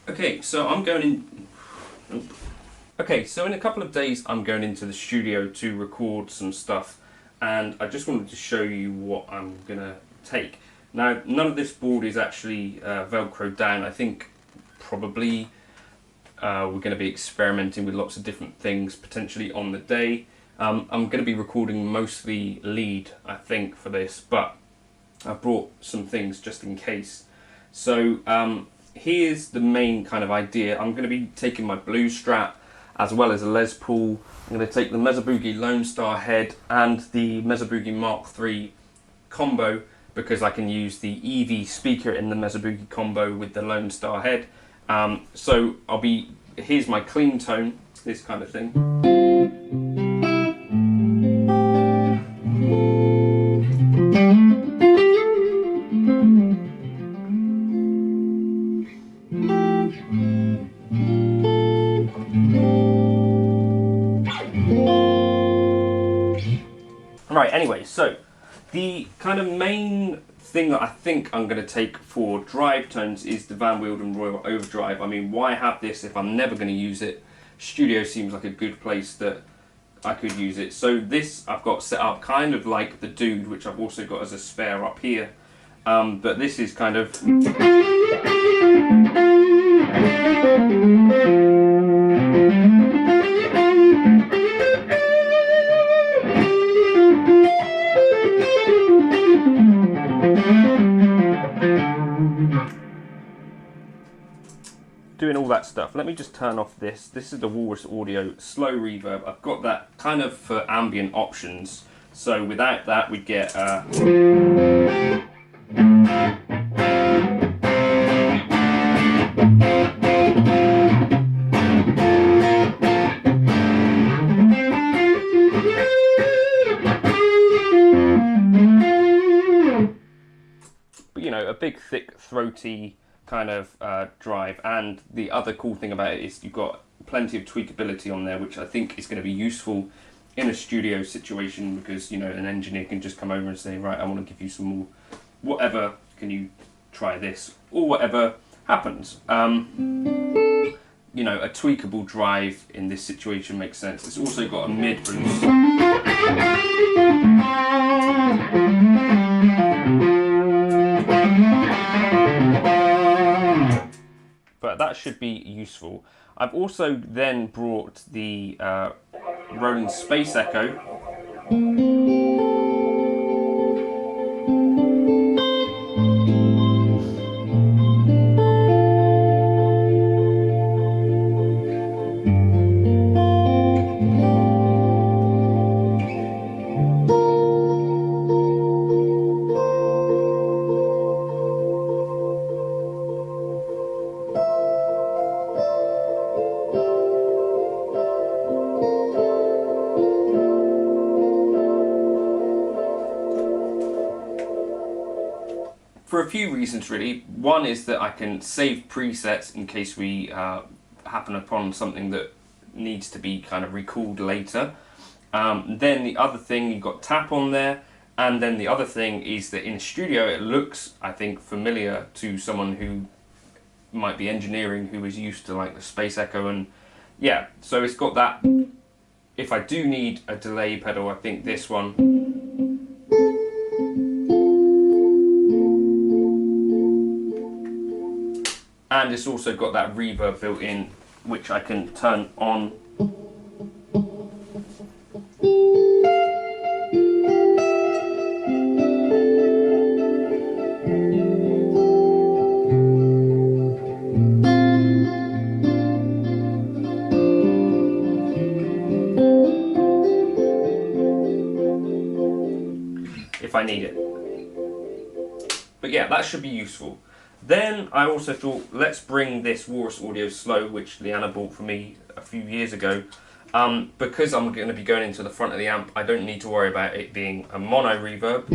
Okay, so I'm going in. Nope. Okay, so in a couple of days, I'm going into the studio to record some stuff, and I just wanted to show you what I'm gonna take. Now, none of this board is actually Velcro down. I think probably we're going to be experimenting with lots of different things potentially on the day. I'm going to be recording mostly lead, I think, for this, but I brought some things just in case. So here's the main kind of idea. I'm going to be taking my Blue Strat as well as a Les Paul. I'm going to take the Mesa Boogie Lone Star head and the Mesa Boogie Mark III combo, because I can use the EV speaker in the Mesa Boogie combo with the Lone Star head. So here's my clean tone, this kind of thing. Right, anyway, so the kind of main thing that I think I'm going to take for drive tones is the Van Wilden Royal Overdrive. I mean, why have this if I'm never going to use it? Studio seems like a good place that I could use it. So this I've got set up kind of like the Dude, which I've also got as a spare up here. But this is kind of... doing all that stuff. Let me just turn off this. This is the Walrus Audio slow reverb. I've got that kind of for ambient options. So without that, we get you know, a big, thick, throaty kind of drive. And the other cool thing about it is you've got plenty of tweakability on there, which I think is going to be useful in a studio situation, because, you know, an engineer can just come over and say, right, I want to give you some more whatever, can you try this, or whatever happens. You know, a tweakable drive in this situation makes sense. It's also got a mid boost. But that should be useful. I've also then brought the Roland Space Echo. For a few reasons, really. One is that I can save presets in case we happen upon something that needs to be kind of recalled later. Then the other thing, you've got tap on there, and then the other thing is that in studio it looks, I think, familiar to someone who might be engineering, who is used to like the Space Echo, and yeah, so it's got that. If I do need a delay pedal, I think this one. And it's also got that reverb built in, which I can turn on. If I need it. But yeah, that should be useful. Then I also thought, let's bring this Walrus Audio Slow, which Leanna bought for me a few years ago. Because I'm going to be going into the front of the amp, I don't need to worry about it being a mono reverb.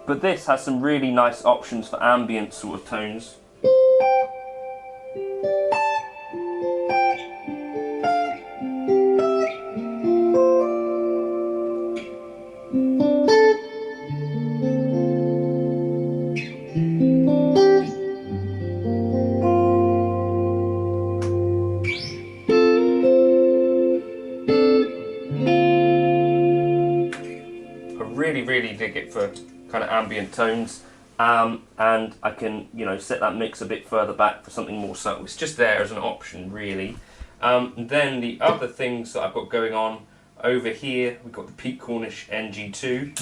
But this has some really nice options for ambient sort of tones. really dig it for kind of ambient tones. And I can, you know, set that mix a bit further back for something more subtle. It's just there as an option, really. Then the other things that I've got going on over here, we've got the Peak Cornish NG2.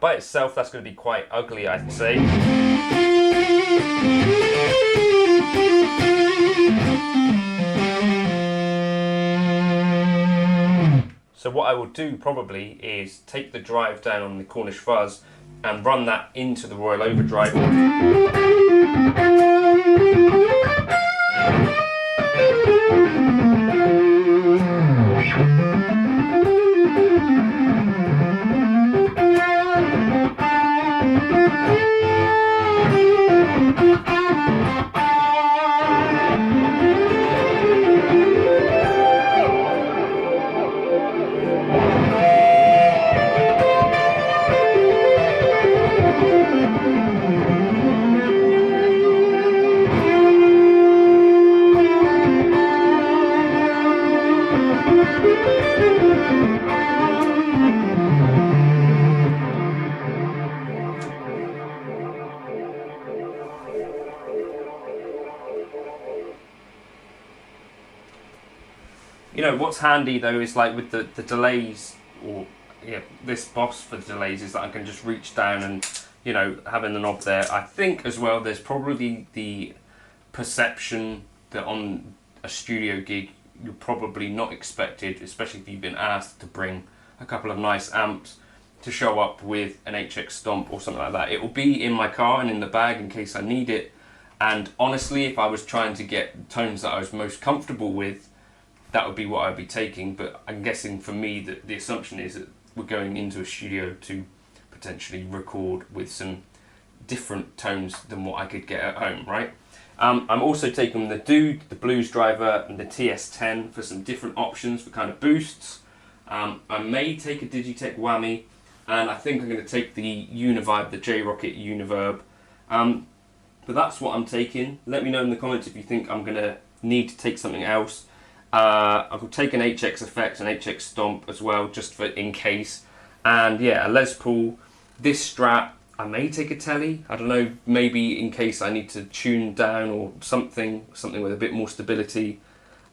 By itself, that's going to be quite ugly, I'd say. So what I will do probably is take the drive down on the Cornish Fuzz and run that into the Royal Overdrive. You know, what's handy though is like with the delays, or yeah, this boss for the delays, is that I can just reach down and, you know, having the knob there. I think as well there's probably the perception that on a studio gig you're probably not expected, especially if you've been asked to bring a couple of nice amps, to show up with an HX Stomp or something like that. It will be in my car and in the bag in case I need it. And honestly, if I was trying to get tones that I was most comfortable with, that would be what I'd be taking. But I'm guessing for me that the assumption is that we're going into a studio to potentially record with some different tones than what I could get at home, right? I'm also taking the Dude, the Blues Driver and the TS10 for some different options for kind of boosts. I may take a Digitech Whammy, and I think I'm going to take the Univibe, the J-Rocket Univerb. But that's what I'm taking. Let me know in the comments if you think I'm going to need to take something else. I will take an HX Effect, an HX Stomp as well, just for in case. And yeah, a Les Paul, this Strat. I may take a Telly, I don't know, maybe in case I need to tune down or something with a bit more stability.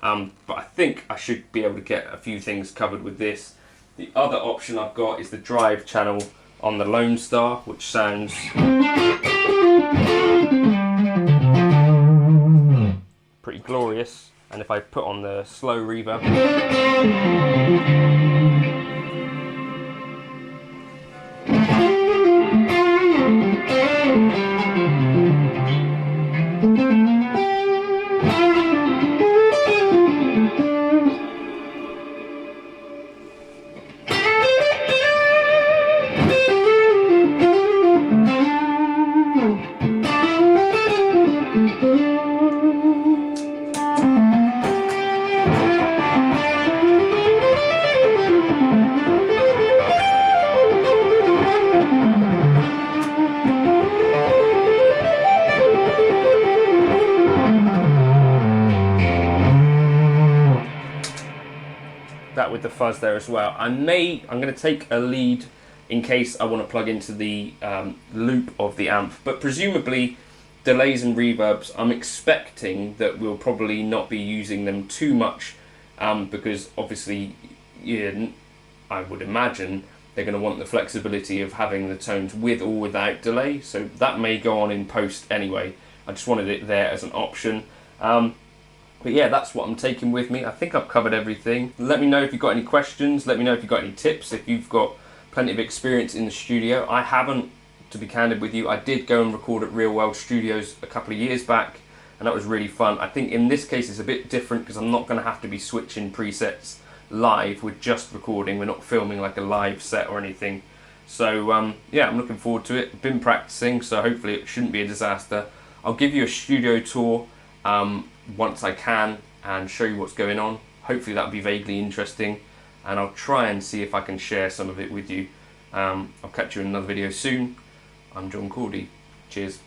But I think I should be able to get a few things covered with this. The other option I've got is the drive channel on the Lone Star, which sounds pretty glorious. And if I put on the slow reverb, that with the fuzz there as well. I'm going to take a lead in case I want to plug into the loop of the amp, but presumably delays and reverbs, I'm expecting that we'll probably not be using them too much, because obviously, yeah, I would imagine they're going to want the flexibility of having the tones with or without delay, so that may go on in post anyway. I just wanted it there as an option. But yeah, that's what I'm taking with me. I think I've covered everything. Let me know if you've got any questions. Let me know if you've got any tips, if you've got plenty of experience in the studio. I haven't, to be candid with you. I did go and record at Real World Studios a couple of years back, and that was really fun. I think in this case it's a bit different because I'm not going to have to be switching presets live. We're just recording. We're not filming like a live set or anything. So yeah, I'm looking forward to it. Been practicing, so hopefully it shouldn't be a disaster. I'll give you a studio tour once I can and show you what's going on. Hopefully that'll be vaguely interesting, and I'll try and see if I can share some of it with you. I'll catch you in another video soon. I'm John Cordy. Cheers.